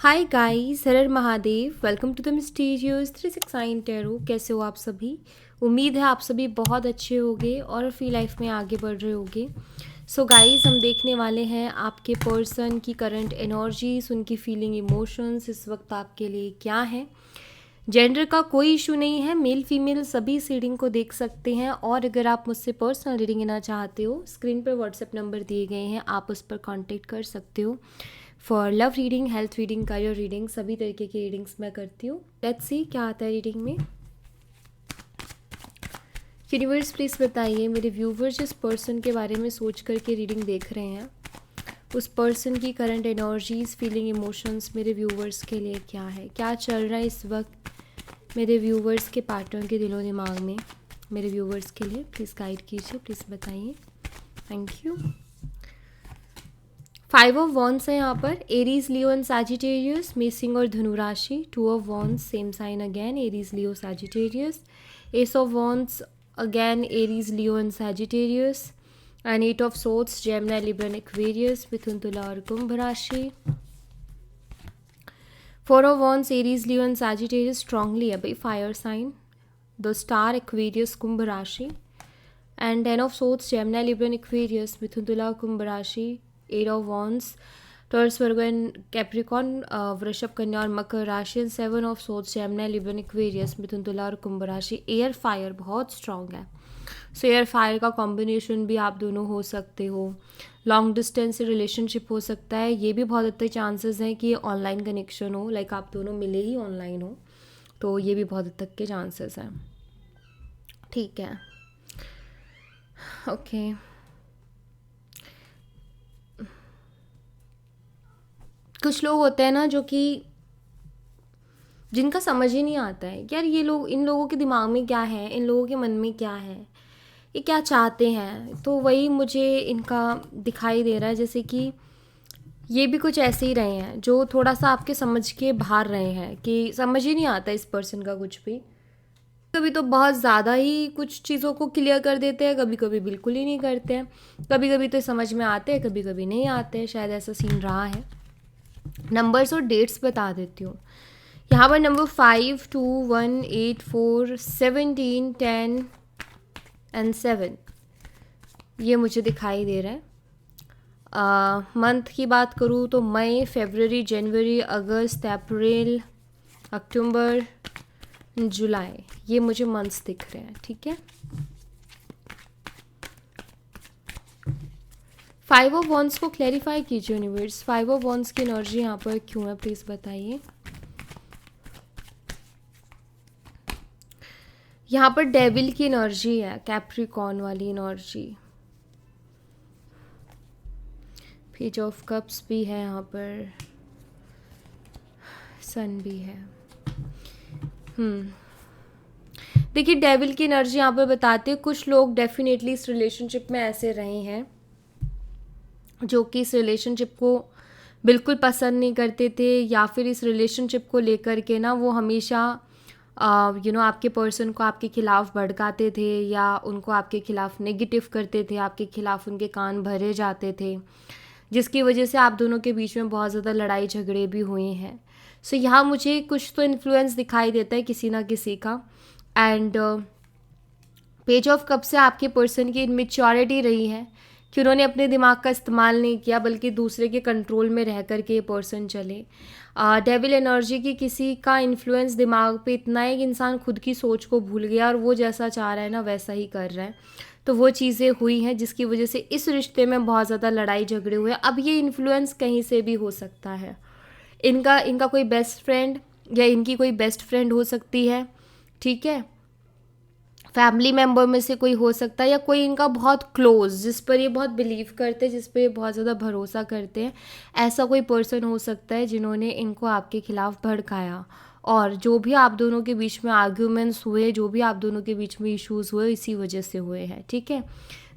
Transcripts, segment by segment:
हाय guys, हर हर Mahadev. Welcome to the mysterious 369 tarot. कैसे हो आप सभी? उम्मीद है आप सभी बहुत अच्छे होंगे और अपनी लाइफ में आगे बढ़ रहे होंगे। सो गाइस, हम देखने वाले हैं आपके पर्सन की करंट एनर्जीज, उनकी फीलिंग, इमोशंस इस वक्त आपके लिए क्या है। जेंडर का कोई इशू नहीं है, मेल फीमेल सभी इस रीडिंग को देख सकते हैं। और अगर आप मुझसे पर्सनल रीडिंग लेना चाहते हो, स्क्रीन पर व्हाट्सएप नंबर दिए गए हैं, आप उस पर कांटेक्ट कर सकते हो। For love reading, health reading, career reading, सभी तरीके की रीडिंग्स मैं करती हूँ। लेट्स सी क्या आता है रीडिंग में। यूनिवर्स प्लीज़ बताइए, मेरे व्यूवर्स जिस पर्सन के बारे में सोच करके रीडिंग देख रहे हैं, उस पर्सन की करंट एनर्जीज, फीलिंग, इमोशंस मेरे व्यूवर्स के लिए क्या है, क्या चल रहा है इस वक्त मेरे व्यूवर्स के पार्टनर के दिलो दिमाग में। मेरे व्यूवर्स के लिए प्लीज़ गाइड कीजिए, प्लीज़ बताइए। Thank you. 5 ऑफ वॉन्ड्स है यहाँ पर। एरीज, लियो एंड सैजिटेरियस, मेसिंग और धनु राशि। 2 of wands, same sign again, Aries, Leo, Sagittarius. Ace of wands again, Aries, Leo and Sagittarius. And 8 of swords, Gemini, Libra and Aquarius, मिथुन, तुला और कुंभ राशि। 4 of wands, Aries, Leo and Sagittarius, strongly है भाई, fire sign. The star, Aquarius, कुंभ राशि। And 10 of swords, Gemini, Libra and Aquarius, मिथुन, तुला, कुंभ राशि। 8 of wands, Taurus, Virgo and Capricorn, वृषभ, कन्या और मकर राशि। And 7 of swords, Gemini, Libra and Aquarius, मिथुन, तुला और कुंभ राशि। एयर फायर बहुत स्ट्रांग है। सो एयर फायर का कॉम्बिनेशन भी आप दोनों हो सकते हो। लॉन्ग डिस्टेंस से रिलेशनशिप हो सकता है। ये भी बहुत अच्छे चांसेस हैं कि ऑनलाइन कनेक्शन हो, लाइक आप दोनों मिले ही ऑनलाइन हो, तो ये भी बहुत हद तक के चांसेस हैं। ठीक है, ओके। कुछ लोग होते हैं ना जो कि जिनका समझ ही नहीं आता है यार, ये लोग, इन लोगों के दिमाग में क्या है, इन लोगों के मन में क्या है, ये क्या चाहते हैं। तो वही मुझे इनका दिखाई दे रहा है, जैसे कि ये भी कुछ ऐसे ही रहे हैं जो थोड़ा सा आपके समझ के बाहर रहे हैं, कि समझ ही नहीं आता इस पर्सन का कुछ भी। कभी तो बहुत ज़्यादा ही कुछ चीज़ों को क्लियर कर देते हैं, कभी कभी बिल्कुल ही नहीं करते हैं। कभी कभी तो समझ में आते हैं, कभी कभी नहीं आते हैं। शायद ऐसा सीन रहा है। नंबर्स और डेट्स बता देती हूँ। यहाँ पर नंबर 5, 2, 1, 8, 4, 17, 10 एंड 7 ये मुझे दिखाई दे रहा है। मंथ की बात करूँ तो मई, फरवरी, जनवरी, अगस्त, अप्रैल, अक्टूबर, जुलाई, ये मुझे मंथ्स दिख रहे हैं। ठीक है। 5 ऑफ वॉन्ड्स को क्लैरिफाई कीजिए यूनिवर्स। 5 ऑफ वॉन्ड्स की एनर्जी यहाँ पर क्यों है, प्लीज़ बताइए। यहाँ पर डेविल की एनर्जी है, कैप्रिकॉर्न वाली एनर्जी। पेज ऑफ कप्स भी है यहाँ पर, सन भी है। देखिए, डेविल की एनर्जी यहाँ पर बताते हैं कुछ लोग डेफिनेटली इस रिलेशनशिप में ऐसे रहे हैं जो कि इस रिलेशनशिप को बिल्कुल पसंद नहीं करते थे, या फिर इस रिलेशनशिप को लेकर के ना वो हमेशा आपके पर्सन को आपके खिलाफ भड़काते थे, या उनको आपके खिलाफ नेगेटिव करते थे, आपके खिलाफ उनके कान भरे जाते थे, जिसकी वजह से आप दोनों के बीच में बहुत ज़्यादा लड़ाई झगड़े भी हुए हैं। सो यहाँ मुझे कुछ तो इन्फ्लुएंस दिखाई देता है किसी ना किसी का। एंड पेज ऑफ कप से आपके पर्सन की इनमेच्योरिटी रही है कि उन्होंने अपने दिमाग का इस्तेमाल नहीं किया, बल्कि दूसरे के कंट्रोल में रह कर के ये पर्सन चले। डेविल एनर्जी की किसी का इन्फ्लुएंस दिमाग पे इतना है कि इंसान खुद की सोच को भूल गया और वो जैसा चाह रहा है ना वैसा ही कर रहा है। तो वो चीज़ें हुई हैं जिसकी वजह से इस रिश्ते में बहुत ज़्यादा लड़ाई झगड़े हुए। अब ये इन्फ्लुएंस कहीं से भी हो सकता है। इनका कोई बेस्ट फ्रेंड या इनकी कोई बेस्ट फ्रेंड हो सकती है, ठीक है। फैमिली मेम्बर में से कोई हो सकता है, या कोई इनका बहुत क्लोज, जिस पर ये बहुत बिलीव करते हैं, जिस पर ये बहुत ज़्यादा भरोसा करते हैं, ऐसा कोई पर्सन हो सकता है जिन्होंने इनको आपके खिलाफ भड़काया। और जो भी आप दोनों के बीच में आर्ग्यूमेंट्स हुए, जो भी आप दोनों के बीच में इश्यूज़ हुए, इसी वजह से हुए हैं। ठीक है।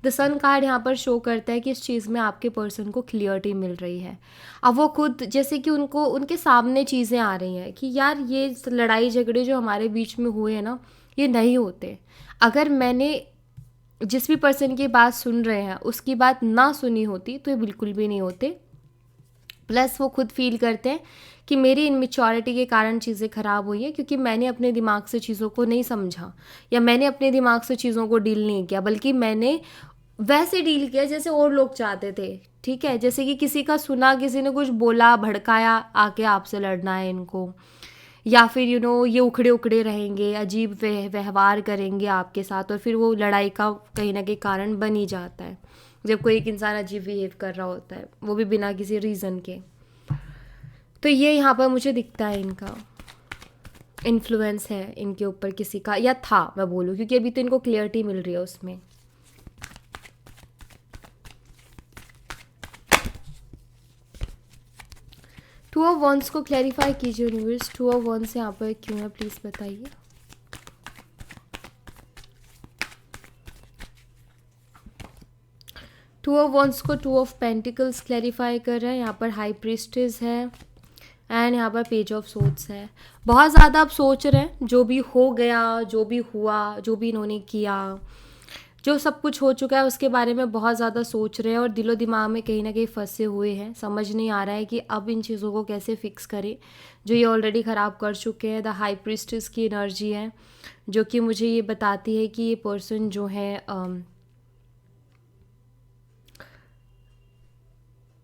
द सन कार्ड यहाँ पर शो करता है कि इस चीज़ में आपके पर्सन को क्लियरिटी मिल रही है। अब वो खुद, जैसे कि उनको उनके सामने चीज़ें आ रही हैं कि यार ये लड़ाई झगड़े जो हमारे बीच में हुए हैं ना, ये नहीं होते। अगर मैंने जिस भी पर्सन की बात सुन रहे हैं उसकी बात ना सुनी होती तो ये बिल्कुल भी नहीं होते। प्लस वो खुद फील करते हैं कि मेरी इनमेच्योरिटी के कारण चीज़ें ख़राब हुई है, क्योंकि मैंने अपने दिमाग से चीज़ों को नहीं समझा, या मैंने अपने दिमाग से चीज़ों को डील नहीं किया, बल्कि मैंने वैसे डील किया जैसे और लोग चाहते थे। ठीक है, जैसे कि किसी का सुना, किसी ने कुछ बोला, भड़काया, आके आपसे लड़ना है इनको, या फिर ये उखड़े उखड़े रहेंगे, अजीब व्यवहार करेंगे आपके साथ, और फिर वो लड़ाई का कहीं ना कहीं कारण बन ही जाता है जब कोई एक इंसान अजीब बिहेव कर रहा होता है, वो भी बिना किसी रीज़न के। तो ये यहाँ पर मुझे दिखता है इनका इन्फ्लुएंस है इनके ऊपर किसी का, या था मैं बोलूँ, क्योंकि अभी तो इनको क्लियरिटी मिल रही है उसमें। टू ऑफ वॉन्स को क्लैरिफाई कीजिए यूनिवर्स, टू ऑफ वॉन्स यहाँ पर क्यों है, प्लीज़ बताइए। टू ऑफ वॉन्स को टू ऑफ पेंटिकल्स क्लैरिफाई कर रहे हैं, यहाँ पर हाई प्रीस्टेस है, एंड यहाँ पर पेज ऑफ सोर्ड्स है। बहुत ज़्यादा आप सोच रहे हैं, जो भी हो गया, जो भी हुआ, जो भी इन्होंने किया, जो सब कुछ हो चुका है उसके बारे में बहुत ज़्यादा सोच रहे हैं, और दिलो दिमाग में कहीं ना कहीं फंसे हुए हैं। समझ नहीं आ रहा है कि अब इन चीज़ों को कैसे फिक्स करें जो ये ऑलरेडी ख़राब कर चुके हैं। द हाई प्रीस्टेस की एनर्जी है जो कि मुझे ये बताती है कि ये पर्सन जो है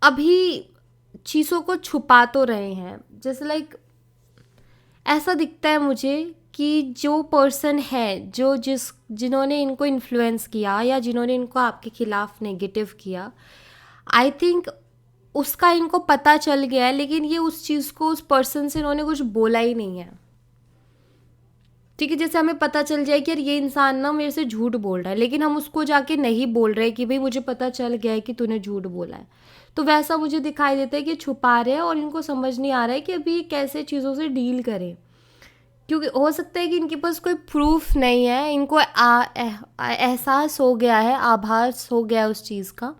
अभी चीज़ों को छुपा तो रहे हैं। जैसे लाइक ऐसा दिखता है मुझे कि जो पर्सन है, जिन्होंने इनको इन्फ्लुएंस किया, या जिन्होंने इनको आपके खिलाफ नेगेटिव किया, आई थिंक उसका इनको पता चल गया है, लेकिन ये उस चीज़ को, उस पर्सन से इन्होंने कुछ बोला ही नहीं है। ठीक है, जैसे हमें पता चल जाए कि यार ये इंसान ना मेरे से झूठ बोल रहा है, लेकिन हम उसको जाके नहीं बोल रहे कि भाई मुझे पता चल गया है कि तूने झूठ बोला है। तो वैसा मुझे दिखाई देता है कि छुपा रहे हैं, और इनको समझ नहीं आ रहा है कि अभी कैसे चीज़ों से डील करें, क्योंकि हो सकता है कि इनके पास कोई प्रूफ नहीं है, इनको एहसास हो गया है, आभास हो गया है उस चीज़ का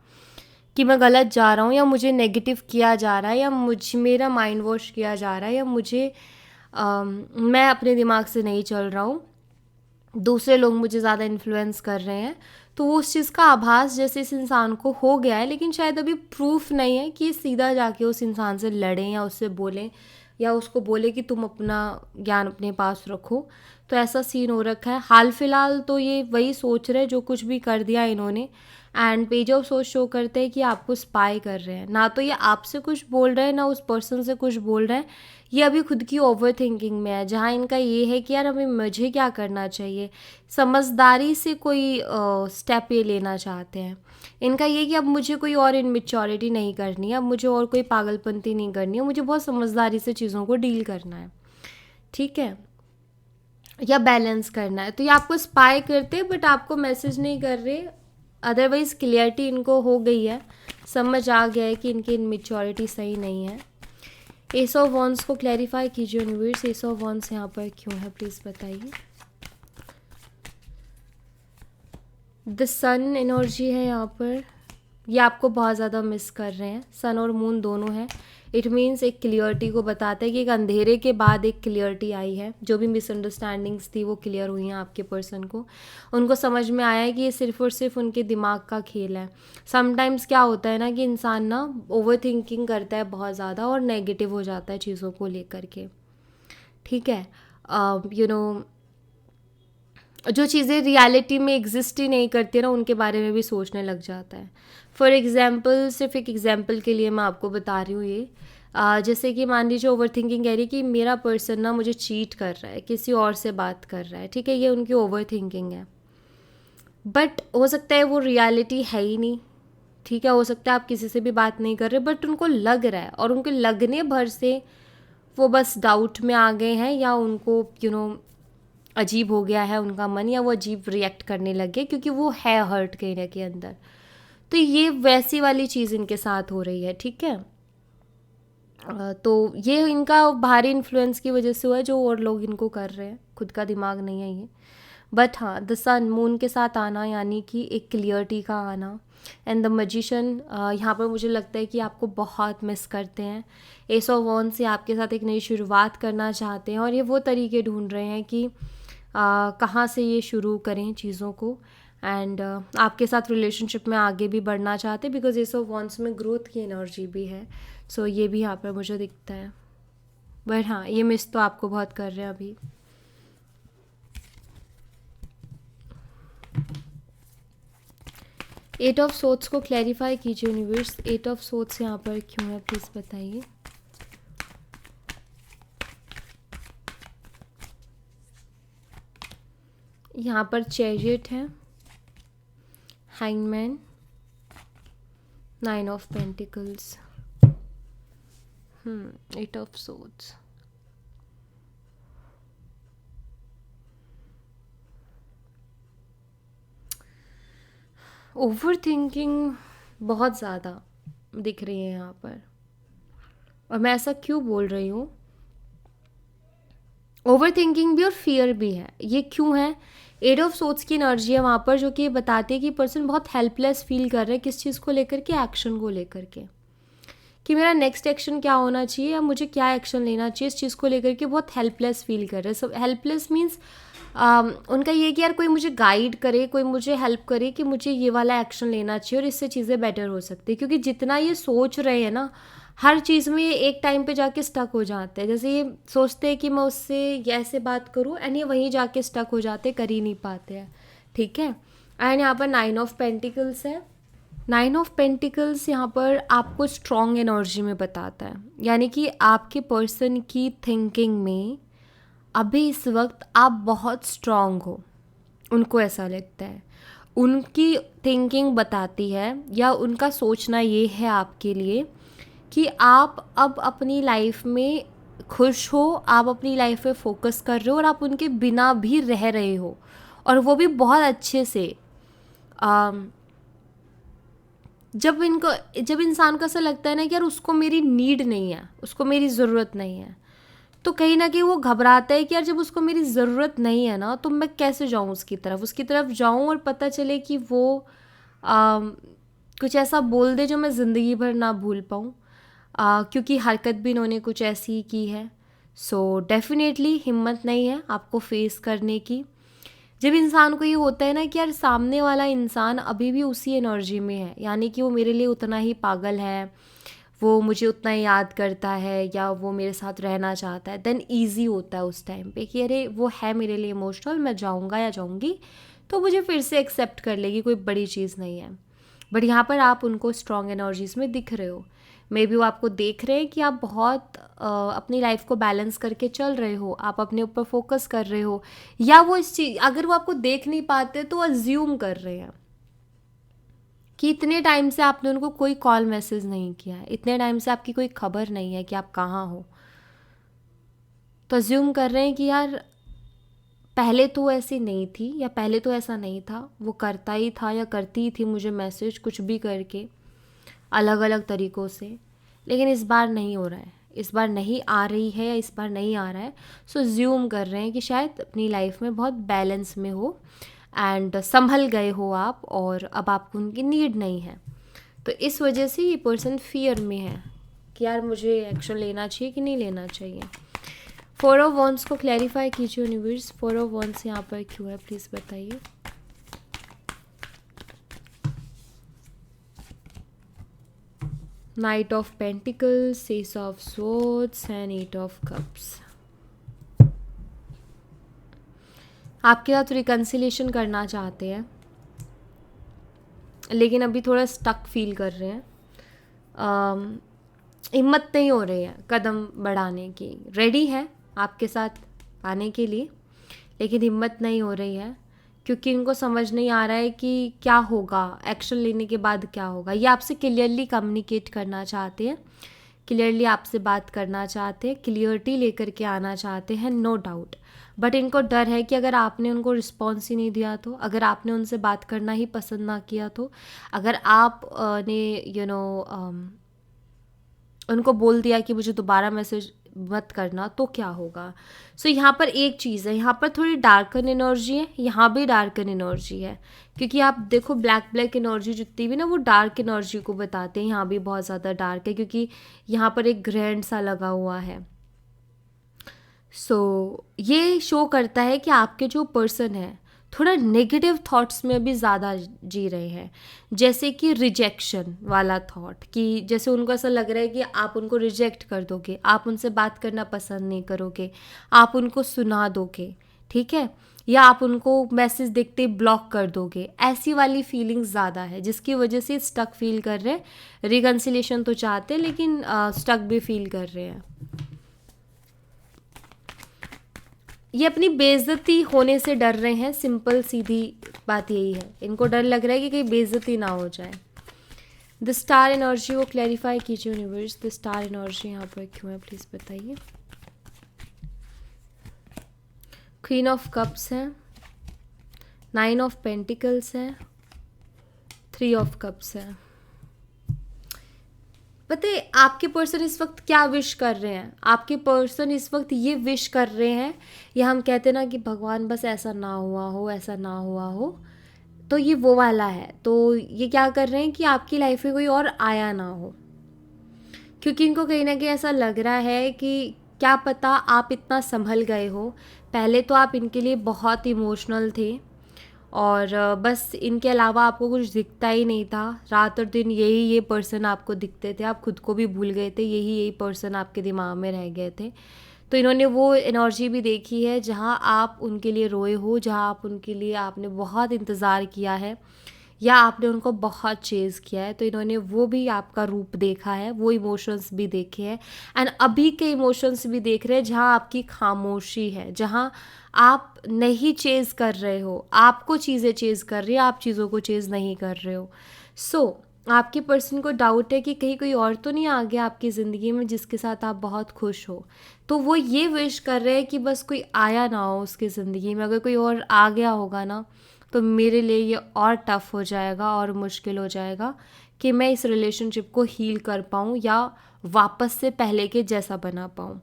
कि मैं गलत जा रहा हूँ, या मुझे नेगेटिव किया जा रहा है, या मेरा माइंड वॉश किया जा रहा है, या मैं अपने दिमाग से नहीं चल रहा हूँ, दूसरे लोग मुझे ज़्यादा इन्फ्लुएंस कर रहे हैं। तो वो उस चीज़ का आभास जैसे इस इंसान को हो गया है, लेकिन शायद अभी प्रूफ नहीं है कि सीधा जाके उस इंसान से लड़ें, या उससे बोलें, या उसको बोले कि तुम अपना ज्ञान अपने पास रखो। तो ऐसा सीन हो रखा है। हाल फिलहाल तो ये वही सोच रहे हैं जो कुछ भी कर दिया इन्होंने, एंड पेज ऑफ सोच शो करते हैं कि आपको स्पाई कर रहे हैं। ना तो ये आपसे कुछ बोल रहे हैं, ना उस पर्सन से कुछ बोल रहे हैं, ये अभी खुद की ओवर थिंकिंग में है, जहाँ इनका ये है कि यार अभी मुझे क्या करना चाहिए, समझदारी से कोई स्टेप ये लेना चाहते हैं। इनका ये कि अब मुझे कोई और इनमेच्योरिटी नहीं करनी है, अब मुझे और कोई पागलपंती नहीं करनी है, मुझे बहुत समझदारी से चीज़ों को डील करना है, ठीक है, या बैलेंस करना है। तो ये आपको स्पाई करते हैं, बट आपको मैसेज नहीं कर रहे। अदरवाइज़ क्लियरिटी इनको हो गई है, समझ आ गया है कि इनकी इनमेच्योरिटी सही नहीं है। एस ऑफ वॉन्ड्स को क्लैरिफाई कीजिए यूनिवर्स, एस ऑफ वॉन्ड्स यहाँ पर क्यों है, प्लीज़ बताइए। द सन एनर्जी है यहाँ पर, ये आपको बहुत ज़्यादा मिस कर रहे हैं। सन और मून दोनों हैं। इट मीन्स एक क्लियरिटी को बताता है कि एक अंधेरे के बाद एक क्लियरिटी आई है। जो भी मिसअंडरस्टैंडिंग्स थी वो क्लियर हुई हैं आपके पर्सन को। उनको समझ में आया है कि ये सिर्फ और सिर्फ उनके दिमाग का खेल है। समटाइम्स क्या होता है ना कि इंसान ना ओवर थिंकिंग करता है बहुत ज़्यादा, और नेगेटिव हो जाता है चीज़ों को लेकर के, ठीक है। जो चीज़ें रियलिटी में एग्जिस्ट ही नहीं करती ना, उनके बारे में भी सोचने लग जाता है। फॉर एग्ज़ाम्पल, सिर्फ एक एग्ज़ाम्पल के लिए मैं आपको बता रही हूँ ये, जैसे कि मान लीजिए ओवर थिंकिंग कह रही है कि मेरा पर्सन ना मुझे चीट कर रहा है, किसी और से बात कर रहा है, ठीक है, ये उनकी ओवर थिंकिंग है। बट हो सकता है वो रियलिटी है ही नहीं, ठीक है, हो सकता है आप किसी से भी बात नहीं कर रहे, बट उनको लग रहा है, और उनके लगने भर से वो बस डाउट में आ गए हैं, या उनको अजीब हो गया है उनका मन, या वो अजीब रिएक्ट करने लग गए क्योंकि वो है हर्ट कहीं ना के अंदर। तो ये वैसी वाली चीज़ इनके साथ हो रही है, ठीक है। तो ये इनका बाहरी इन्फ्लुएंस की वजह से हुआ है, जो और लोग इनको कर रहे हैं, खुद का दिमाग नहीं है ये। बट हाँ, द सन मून के साथ आना, यानी कि एक क्लियरिटी का आना, एंड द मैजिशियन, यहाँ पर मुझे लगता है कि आपको बहुत मिस करते हैं। एस ऑफ वॉन्ड्स से आपके साथ एक नई शुरुआत करना चाहते हैं, और ये वो तरीके ढूंढ रहे हैं कि कहाँ से ये शुरू करें चीज़ों को। एंड आपके साथ रिलेशनशिप में आगे भी बढ़ना चाहते, बिकॉज एस ऑफ वॉन्ड्स में ग्रोथ की एनर्जी भी है. सो ये भी यहाँ पर मुझे दिखता है. बट हाँ, ये मिस तो आपको बहुत कर रहे हैं अभी. एट ऑफ सोट्स को क्लैरिफाई कीजिए यूनिवर्स. एट ऑफ सोट्स यहाँ पर क्यों है, प्लीज़ बताइए. यहाँ पर चैरियट है, hangman, 9 of pentacles, 8 of shots. Over thinking बहुत ज़्यादा दिख रही है यहाँ पर. और मैं ऐसा क्यों बोल रही हूँ, ओवर थिंकिंग भी और फियर भी है. ये क्यों है, एट ऑफ सोट्स की एनर्जी है वहाँ पर, जो कि बताती है कि पर्सन बहुत हेल्पलेस फील कर रहा है किस चीज़ को लेकर के, एक्शन को लेकर के, कि मेरा नेक्स्ट एक्शन क्या होना चाहिए या मुझे क्या एक्शन लेना चाहिए. इस चीज़ को लेकर के बहुत हेल्पलेस फील कर रहे हैं. सब हेल्पलेस मीन्स उनका ये कि यार कोई मुझे गाइड करे, कोई मुझे हेल्प करे कि मुझे ये वाला एक्शन लेना चाहिए और इससे चीज़ें बेटर हो सकती है. क्योंकि जितना ये सोच रहे हैं ना, हर चीज़ में ये एक टाइम पे जाके स्टक हो जाते हैं. जैसे ये सोचते हैं कि मैं उससे ऐसे बात करूँ, एंड ये वहीं जाके स्टक हो जाते हैं, कर ही नहीं पाते हैं. ठीक है. एंड यहाँ पर 9 ऑफ पेंटिकल्स है. 9 ऑफ पेंटिकल्स यहाँ पर आपको स्ट्रॉन्ग एनर्जी में बताता है. यानी कि आपके पर्सन की थिंकिंग में अभी इस वक्त आप बहुत स्ट्रॉन्ग हो, उनको ऐसा लगता है. उनकी थिंकिंग बताती है या उनका सोचना ये है आपके लिए कि आप अब अपनी लाइफ में खुश हो, आप अपनी लाइफ पे फोकस कर रहे हो और आप उनके बिना भी रह रहे हो, और वो भी बहुत अच्छे से. जब इंसान को ऐसा लगता है ना कि यार उसको मेरी नीड नहीं है, उसको मेरी ज़रूरत नहीं है, तो कहीं ना कहीं वो घबराता है कि यार जब उसको मेरी ज़रूरत नहीं है ना, तो मैं कैसे जाऊँ उसकी तरफ जाऊँ और पता चले कि वो कुछ ऐसा बोल दे जो मैं ज़िंदगी भर ना भूल पाऊँ, क्योंकि हरकत भी इन्होंने कुछ ऐसी ही की है. सो डेफिनेटली हिम्मत नहीं है आपको फेस करने की. जब इंसान को ये होता है ना कि यार सामने वाला इंसान अभी भी उसी एनर्जी में है, यानी कि वो मेरे लिए उतना ही पागल है, वो मुझे उतना ही याद करता है या वो मेरे साथ रहना चाहता है, देन ईजी होता है उस टाइम पे कि अरे वो है मेरे लिए इमोशनल, मैं जाऊँगा या जाऊँगी तो मुझे फिर से एक्सेप्ट कर लेगी, कोई बड़ी चीज़ नहीं है. बट यहाँ पर आप उनको स्ट्रॉन्ग एनर्जीज में दिख रहे हो. मे बी वो आपको देख रहे हैं कि आप बहुत अपनी लाइफ को बैलेंस करके चल रहे हो, आप अपने ऊपर फोकस कर रहे हो, या वो इस चीज़, अगर वो आपको देख नहीं पाते तो अज्यूम कर रहे हैं कि इतने टाइम से आपने उनको कोई कॉल मैसेज नहीं किया है, इतने टाइम से आपकी कोई खबर नहीं है कि आप कहाँ हो, तो अज्यूम कर रहे हैं कि यार पहले तो ऐसी नहीं थी या पहले तो ऐसा नहीं था, वो करता ही था या करती ही थी मुझे मैसेज कुछ भी करके अलग अलग तरीक़ों से, लेकिन इस बार नहीं हो रहा है, इस बार नहीं आ रही है या इस बार नहीं आ रहा है. सो ज्यूम कर रहे हैं कि शायद अपनी लाइफ में बहुत बैलेंस में हो एंड संभल गए हो आप, और अब आपको उनकी नीड नहीं है. तो इस वजह से ये पर्सन फियर में है कि यार मुझे एक्शन लेना चाहिए कि नहीं लेना चाहिए. 4 ऑफ वॉन्ड्स को क्लैरिफाई कीजिए यूनिवर्स. 4 ऑफ वॉन्ड्स यहाँ पर क्यों है, प्लीज़ बताइए. Knight of Pentacles, Ace of Swords and 8 of Cups. आपके साथ रिकन्सिलेशन करना चाहते हैं, लेकिन अभी थोड़ा स्टक फील कर रहे हैं. हिम्मत नहीं हो रही है कदम बढ़ाने की. रेडी है आपके साथ आने के लिए, लेकिन हिम्मत नहीं हो रही है क्योंकि इनको समझ नहीं आ रहा है कि क्या होगा, एक्शन लेने के बाद क्या होगा. ये आपसे क्लियरली कम्युनिकेट करना चाहते हैं, क्लियरली आपसे बात करना चाहते हैं, क्लियरिटी लेकर के आना चाहते हैं, नो डाउट. बट इनको डर है कि अगर आपने उनको रिस्पॉन्स ही नहीं दिया तो, अगर आपने उनसे बात करना ही पसंद ना किया तो, अगर आप ने उनको बोल दिया कि मुझे दोबारा मैसेज मत करना तो क्या होगा. सो यहाँ पर एक चीज़ है, यहाँ पर थोड़ी डार्कन एनर्जी है, यहाँ भी डार्कन एनर्जी है, क्योंकि आप देखो ब्लैक एनर्जी जितनी भी ना वो डार्क एनर्जी को बताते हैं. यहाँ भी बहुत ज़्यादा डार्क है क्योंकि यहाँ पर एक ग्रैंड सा लगा हुआ है. सो ये शो करता है कि आपके जो पर्सन है थोड़ा नेगेटिव थॉट्स में भी ज़्यादा जी रहे हैं, जैसे कि रिजेक्शन वाला थॉट, कि जैसे उनको ऐसा लग रहा है कि आप उनको रिजेक्ट कर दोगे, आप उनसे बात करना पसंद नहीं करोगे, आप उनको सुना दोगे, ठीक है, या आप उनको मैसेज देखते ब्लॉक कर दोगे। ऐसी वाली फीलिंग्स ज़्यादा है, जिसकी वजह से स्टक फील कर रहे हैं। रिकन्सिलेशन तो चाहते हैं लेकिन स्टक भी फील कर रहे हैं। ये अपनी बेइज्जती होने से डर रहे हैं, सिंपल सीधी बात यही है। इनको डर लग रहा है कि कहीं बेइज्जती ना हो जाए। द स्टार एनर्जी को क्लैरिफाई कीजिए यूनिवर्स, द स्टार एनर्जी यहाँ पर क्यों है प्लीज़ बताइए। क्वीन ऑफ कप्स है, 9 ऑफ पेंटिकल्स है, 3 ऑफ कप्स है। पता है आपके पर्सन इस वक्त क्या विश कर रहे हैं? आपके पर्सन इस वक्त ये विश कर रहे हैं, या हम कहते हैं ना कि भगवान बस ऐसा ना हुआ हो, ऐसा ना हुआ हो, तो ये वो वाला है। तो ये क्या कर रहे हैं कि आपकी लाइफ में कोई और आया ना हो, क्योंकि इनको कहीं ना कहीं ऐसा लग रहा है कि क्या पता आप इतना संभल गए हो। पहले तो आप इनके लिए बहुत इमोशनल थे और बस इनके अलावा आपको कुछ दिखता ही नहीं था। रात और दिन यही ये पर्सन आपको दिखते थे, आप खुद को भी भूल गए थे, यही पर्सन आपके दिमाग में रह गए थे। तो इन्होंने वो एनर्जी भी देखी है जहाँ आप उनके लिए रोए हो, जहाँ आप उनके लिए आपने बहुत इंतज़ार किया है या आपने उनको बहुत चेज़ किया है। तो इन्होंने वो भी आपका रूप देखा है, वो इमोशंस भी देखे हैं, एंड अभी के इमोशंस भी देख रहे हैं जहाँ आपकी खामोशी है, जहाँ आप नहीं चेज़ कर रहे हो, आपको चीज़ें चेज़ कर रही है, आप चीज़ों को चेज़ नहीं कर रहे हो। आपके पर्सन को डाउट है कि कहीं कोई और तो नहीं आ गया आपकी ज़िंदगी में जिसके साथ आप बहुत खुश हो। तो वो ये विश कर रहे हैं कि बस कोई आया ना हो उसकी ज़िंदगी में। अगर कोई और आ गया होगा ना तो मेरे लिए ये और टफ़ हो जाएगा और मुश्किल हो जाएगा कि मैं इस रिलेशनशिप को हील कर पाऊँ या वापस से पहले के जैसा बना पाऊँ।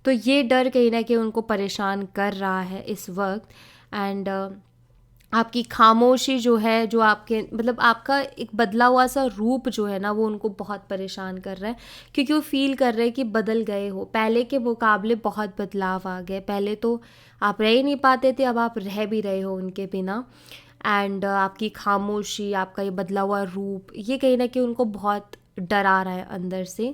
तो ये डर कहीं ना कहीं उनको परेशान कर रहा है इस वक्त। एंड आपकी खामोशी जो है, जो आपके मतलब आपका एक बदला हुआ सा रूप जो है ना, वो उनको बहुत परेशान कर रहा है, क्योंकि वो फील कर रहे हैं कि बदल गए हो, पहले के मुकाबले बहुत बदलाव आ गए। पहले तो आप रह ही नहीं पाते थे, अब आप रह भी रहे हो उनके बिना। एंड आपकी खामोशी, आपका ये बदला हुआ रूप, ये कहीं ना कहीं उनको बहुत डरा रहा है अंदर से।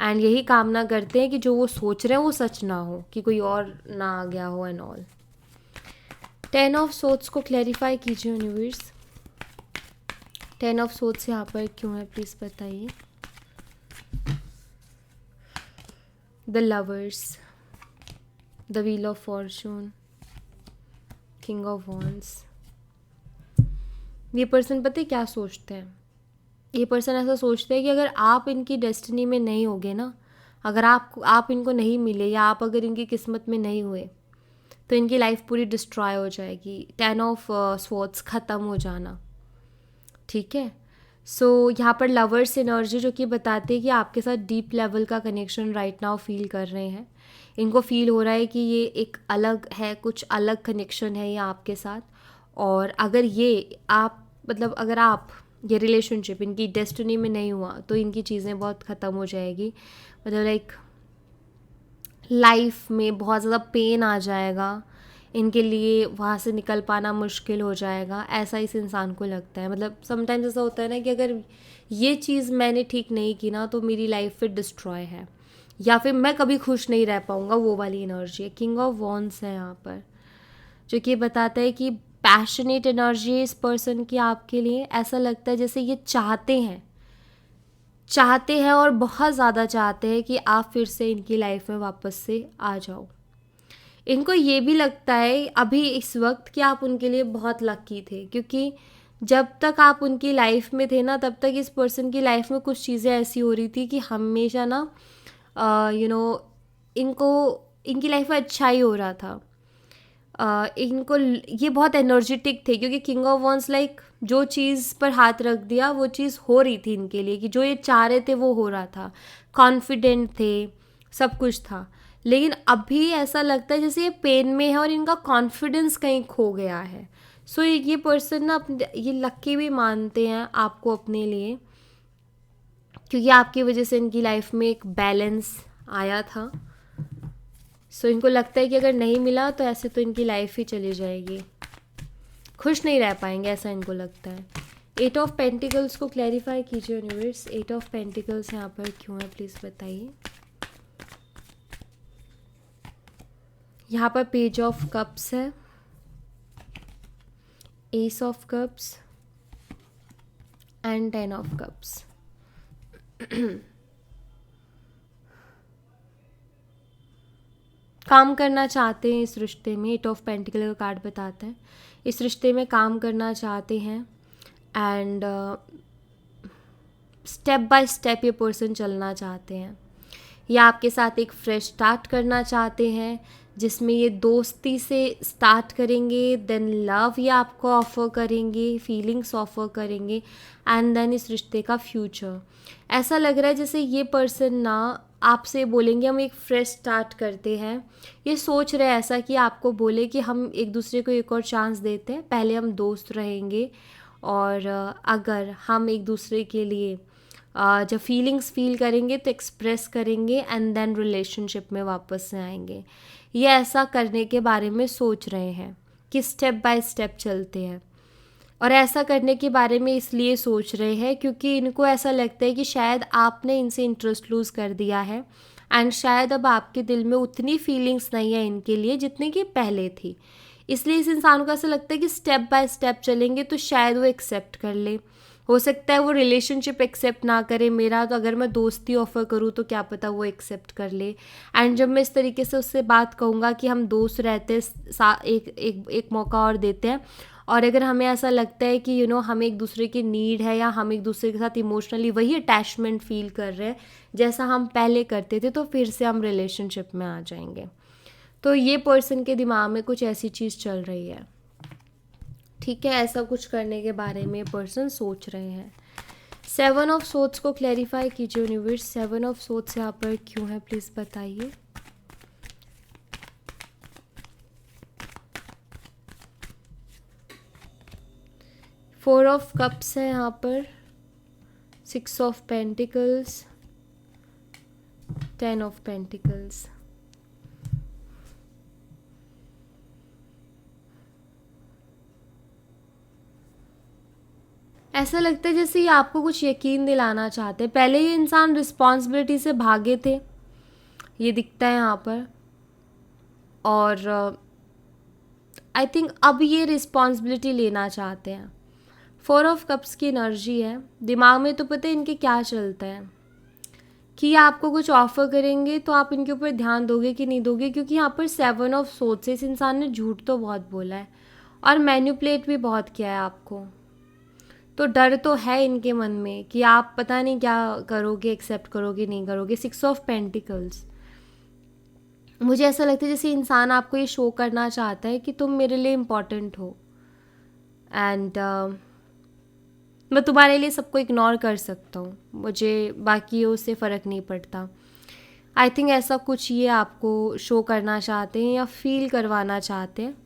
एंड यही कामना करते हैं कि जो वो सोच रहे हैं वो सच ना हो, कि कोई और ना आ गया हो एंड ऑल। 10 ऑफ सोट्स को क्लैरिफाई कीजिए यूनिवर्स, 10 ऑफ सोट्स यहाँ पर क्यों है प्लीज़ बताइए। The lovers, the wheel of Fortune, king of wands. ये पर्सन पता है क्या सोचते हैं? ये पर्सन ऐसा सोचते हैं कि अगर आप इनकी डेस्टिनी में नहीं होगे ना, अगर आप इनको नहीं मिले, या आप अगर इनकी किस्मत में नहीं हुए, तो इनकी लाइफ पूरी डिस्ट्रॉय हो जाएगी। 10 ऑफ स्वॉर्ड्स, ख़त्म हो जाना, ठीक है। यहाँ पर लवर्स एनर्जी जो कि बताती है कि आपके साथ डीप लेवल का कनेक्शन राइट नाउ फील कर रहे हैं। इनको फील हो रहा है कि ये एक अलग है, कुछ अलग कनेक्शन है ये आपके साथ। और अगर ये आप मतलब अगर आप ये रिलेशनशिप इनकी डेस्टिनी में नहीं हुआ तो इनकी चीज़ें बहुत ख़त्म हो जाएगी। मतलब लाइक लाइफ में बहुत ज़्यादा पेन आ जाएगा, इनके लिए वहाँ से निकल पाना मुश्किल हो जाएगा, ऐसा इस इंसान को लगता है। मतलब समटाइम्स ऐसा होता है ना कि अगर ये चीज़ मैंने ठीक नहीं की ना तो मेरी लाइफ फिर डिस्ट्रॉय है, या फिर मैं कभी खुश नहीं रह पाऊँगा, वो वाली एनर्जी है। किंग ऑफ वॉन्ड्स है यहाँ पर, जो कि बताता है कि पैशनेट एनर्जी है इस पर्सन की आपके लिए। ऐसा लगता है जैसे ये चाहते हैं और बहुत ज़्यादा चाहते हैं कि आप फिर से इनकी लाइफ में वापस से आ जाओ। इनको ये भी लगता है अभी इस वक्त कि आप उनके लिए बहुत लकी थे, क्योंकि जब तक आप उनकी लाइफ में थे ना तब तक इस पर्सन की लाइफ में कुछ चीज़ें ऐसी हो रही थी कि हमेशा ना इनकी लाइफ में अच्छा ही हो रहा था। इनको ये बहुत एनर्जेटिक थे, क्योंकि किंग ऑफ वॉन्ड्स लाइक जो चीज़ पर हाथ रख दिया वो चीज़ हो रही थी इनके लिए, कि जो ये चाह रहे थे वो हो रहा था, कॉन्फिडेंट थे, सब कुछ था। लेकिन अभी ऐसा लगता है जैसे ये पेन में है और इनका कॉन्फिडेंस कहीं खो गया है। ये पर्सन ना ये लकी भी मानते हैं आपको अपने लिए, क्योंकि आपकी वजह से इनकी लाइफ में एक बैलेंस आया था। इनको लगता है कि अगर नहीं मिला तो ऐसे तो इनकी लाइफ ही चली जाएगी। खुश नहीं रह पाएंगे, ऐसा इनको लगता है। 8 ऑफ पेंटिकल्स को क्लैरिफाई कीजिए यूनिवर्स। 8 ऑफ पेंटिकल्स यहाँ पर क्यों है, प्लीज़ बताइए। यहाँ पर पेज ऑफ कप्स है, S of cups and 10 of cups. काम करना चाहते हैं इस रिश्ते में, 8 ऑफ पेंटिकल का कार्ड बताता है इस रिश्ते में काम करना चाहते हैं एंड स्टेप बाय स्टेप ये पर्सन चलना चाहते हैं, या आपके साथ एक फ्रेश स्टार्ट करना चाहते हैं जिसमें ये दोस्ती से स्टार्ट करेंगे, देन लव ये आपको ऑफ़र करेंगे, फीलिंग्स ऑफ़र करेंगे एंड देन इस रिश्ते का फ्यूचर। ऐसा लग रहा है जैसे ये पर्सन ना आपसे बोलेंगे हम एक फ्रेश स्टार्ट करते हैं, ये सोच रहे हैं ऐसा कि आपको बोले कि हम एक दूसरे को एक और चांस देते हैं, पहले हम दोस्त रहेंगे और अगर हम एक दूसरे के लिए जब फीलिंग्स फील करेंगे तो एक्सप्रेस करेंगे एंड देन रिलेशनशिप में वापस से आएंगे। ये ऐसा करने के बारे में सोच रहे हैं कि स्टेप बाय स्टेप चलते हैं, और ऐसा करने के बारे में इसलिए सोच रहे हैं क्योंकि इनको ऐसा लगता है कि शायद आपने इनसे इंटरेस्ट लूज़ कर दिया है एंड शायद अब आपके दिल में उतनी फीलिंग्स नहीं है इनके लिए जितनी कि पहले थी। इसलिए इस इंसान को ऐसा लगता है कि स्टेप बाय स्टेप चलेंगे तो शायद वो एक्सेप्ट कर ले। हो सकता है वो रिलेशनशिप एक्सेप्ट ना करे मेरा, तो अगर मैं दोस्ती ऑफ़र करूँ तो क्या पता वो एक्सेप्ट कर ले। एंड जब मैं इस तरीके से उससे बात कहूँगा कि हम दोस्त रहते एक मौका और देते हैं, और अगर हमें ऐसा लगता है कि हमें एक दूसरे की नीड है या हम एक दूसरे के साथ इमोशनली वही अटैचमेंट फील कर रहे हैं जैसा हम पहले करते थे, तो फिर से हम रिलेशनशिप में आ जाएंगे। तो ये पर्सन के दिमाग में कुछ ऐसी चीज़ चल रही है, ठीक है, ऐसा कुछ करने के बारे में पर्सन सोच रहे हैं। 7 ऑफ सोर्ड्स को क्लैरिफाई कीजिए यूनिवर्स। 7 ऑफ सोर्ड्स यहाँ पर क्यों है, प्लीज़ बताइए। फोर ऑफ कप्स है यहाँ पर, 6 ऑफ पेंटिकल्स, 10 ऑफ पेंटिकल्स। ऐसा लगता है जैसे ये आपको कुछ यकीन दिलाना चाहते हैं। पहले ये इंसान रिस्पॉन्सिबिलिटी से भागे थे, ये दिखता है यहाँ पर, और आई थिंक अब ये रिस्पॉन्सिबिलिटी लेना चाहते हैं। 4 ऑफ कप्स की एनर्जी है, दिमाग में तो पता है इनके क्या चलता है कि ये आपको कुछ ऑफ़र करेंगे तो आप इनके ऊपर ध्यान दोगे कि नहीं दोगे, क्योंकि यहाँ पर 7 ऑफ सोर्ड्स से इस इंसान ने झूठ तो बहुत बोला है और मैनिपुलेट भी बहुत किया है आपको, तो डर तो है इनके मन में कि आप पता नहीं क्या करोगे, एक्सेप्ट करोगे नहीं करोगे। 6 ऑफ पेंटिकल्स, मुझे ऐसा लगता है जैसे इंसान आपको ये शो करना चाहता है कि तुम मेरे लिए इम्पॉर्टेंट हो एंड मैं तुम्हारे लिए सबको इग्नोर कर सकता हूँ, मुझे बाकियों से फ़र्क नहीं पड़ता। आई थिंक ऐसा कुछ ये आपको शो करना चाहते हैं या फील करवाना चाहते हैं।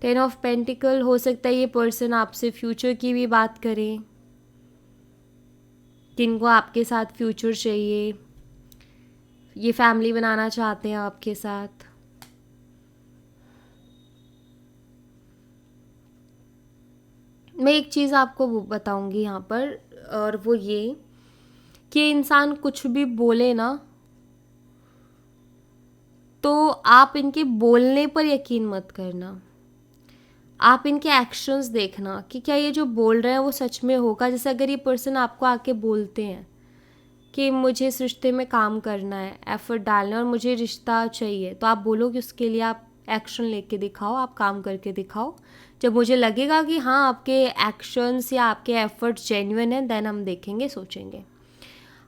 10 ऑफ पेंटिकल, हो सकता है ये पर्सन आपसे फ्यूचर की भी बात करें, किनको आपके साथ फ्यूचर चाहिए, ये फैमिली बनाना चाहते हैं आपके साथ। मैं एक चीज़ आपको बताऊंगी यहाँ पर, और वो ये कि इंसान कुछ भी बोले ना तो आप इनके बोलने पर यकीन मत करना, आप इनके एक्शंस देखना कि क्या ये जो बोल रहे हैं वो सच में होगा। जैसे अगर ये पर्सन आपको आके बोलते हैं कि मुझे इस रिश्ते में काम करना है, एफर्ट डालना है और मुझे रिश्ता चाहिए, तो आप बोलो कि उसके लिए आप एक्शन लेके दिखाओ, आप काम करके दिखाओ। जब मुझे लगेगा कि हाँ आपके एक्शंस या आपके एफर्ट्स जेन्युइन हैं, देन हम देखेंगे, सोचेंगे।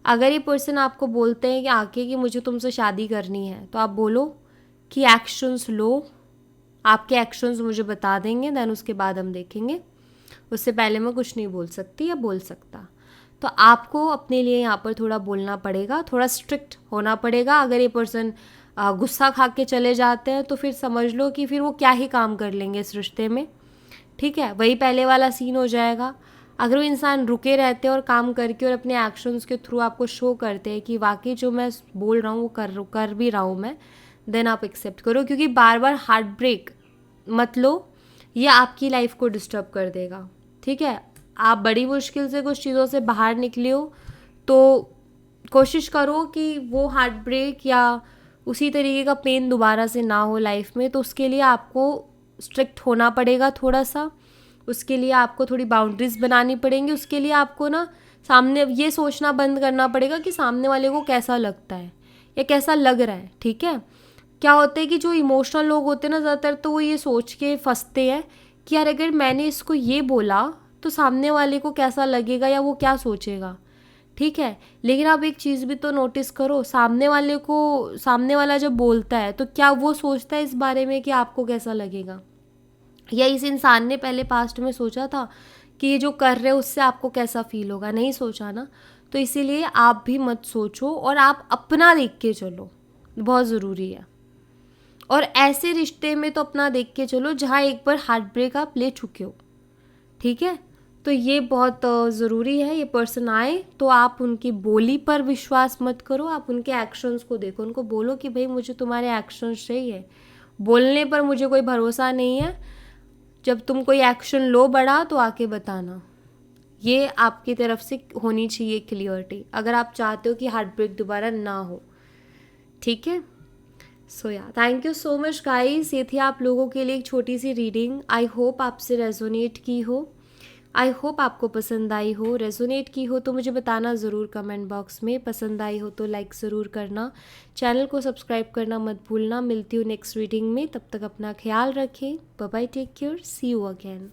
अगर ये पर्सन आपको बोलते हैं कि आके कि मुझे तुमसे शादी करनी है, तो आप बोलो कि एक्शंस लो, आपके एक्शंस मुझे बता देंगे, देन उसके बाद हम देखेंगे। उससे पहले मैं कुछ नहीं बोल सकती या बोल सकता। तो आपको अपने लिए यहाँ पर थोड़ा बोलना पड़ेगा, थोड़ा स्ट्रिक्ट होना पड़ेगा। अगर ये पर्सन गुस्सा खा के चले जाते हैं तो फिर समझ लो कि फिर वो क्या ही काम कर लेंगे इस रिश्ते में, ठीक है, वही पहले वाला सीन हो जाएगा। अगर वो इंसान रुके रहते हैं और काम करके और अपने एक्शंस के थ्रू आपको शो करते हैं कि वाकई जो मैं बोल रहा हूँ वो कर भी रहा हूँ मैं, देन आप एक्सेप्ट करो, क्योंकि बार बार हार्ट ब्रेक मत लो ये आपकी लाइफ को डिस्टर्ब कर देगा। ठीक है, आप बड़ी मुश्किल से कुछ चीज़ों से बाहर निकले हो तो कोशिश करो कि वो हार्ट ब्रेक या उसी तरीके का पेन दोबारा से ना हो लाइफ में। तो उसके लिए आपको स्ट्रिक्ट होना पड़ेगा थोड़ा सा, उसके लिए आपको थोड़ी बाउंड्रीज बनानी पड़ेंगी। उसके लिए आपको ना सामने ये सोचना बंद करना पड़ेगा कि सामने वाले को कैसा लगता है या कैसा लग रहा है। ठीक है, क्या होता है कि जो इमोशनल लोग होते हैं ना, ज़्यादातर तो वो ये सोच के फंसते हैं कि यार अगर मैंने इसको ये बोला तो सामने वाले को कैसा लगेगा या वो क्या सोचेगा। ठीक है, लेकिन आप एक चीज़ भी तो नोटिस करो, सामने वाला जब बोलता है तो क्या वो सोचता है इस बारे में कि आपको कैसा लगेगा, या इस इंसान ने पहले पास्ट में सोचा था कि ये जो कर रहे हो उससे आपको कैसा फील होगा? नहीं सोचा ना। तो इसीलिए आप भी मत सोचो और आप अपना देख के चलो, बहुत ज़रूरी है। और ऐसे रिश्ते में तो अपना देख के चलो जहाँ एक बार हार्ट ब्रेक आप ले चुके हो। ठीक है, तो ये बहुत ज़रूरी है। ये पर्सन आए तो आप उनकी बोली पर विश्वास मत करो, आप उनके एक्शंस को देखो। उनको बोलो कि भाई मुझे तुम्हारे एक्शंस चाहिए, बोलने पर मुझे कोई भरोसा नहीं है, जब तुम कोई एक्शन लो बड़ा तो आके बताना। ये आपकी तरफ से होनी चाहिए क्लियरिटी, अगर आप चाहते हो कि हार्ट ब्रेक दोबारा ना हो। ठीक है, सो या thank you so much guys. ये थी आप लोगों के लिए एक छोटी सी रीडिंग। आई होप आपसे रेजोनेट की हो, आई होप आपको पसंद आई हो। रेजोनेट की हो तो मुझे बताना ज़रूर कमेंट बॉक्स में। पसंद आई हो तो लाइक ज़रूर करना, चैनल को सब्सक्राइब करना मत भूलना। मिलती हूँ नेक्स्ट रीडिंग में, तब तक अपना ख्याल रखें। Bye bye, take care, see you again.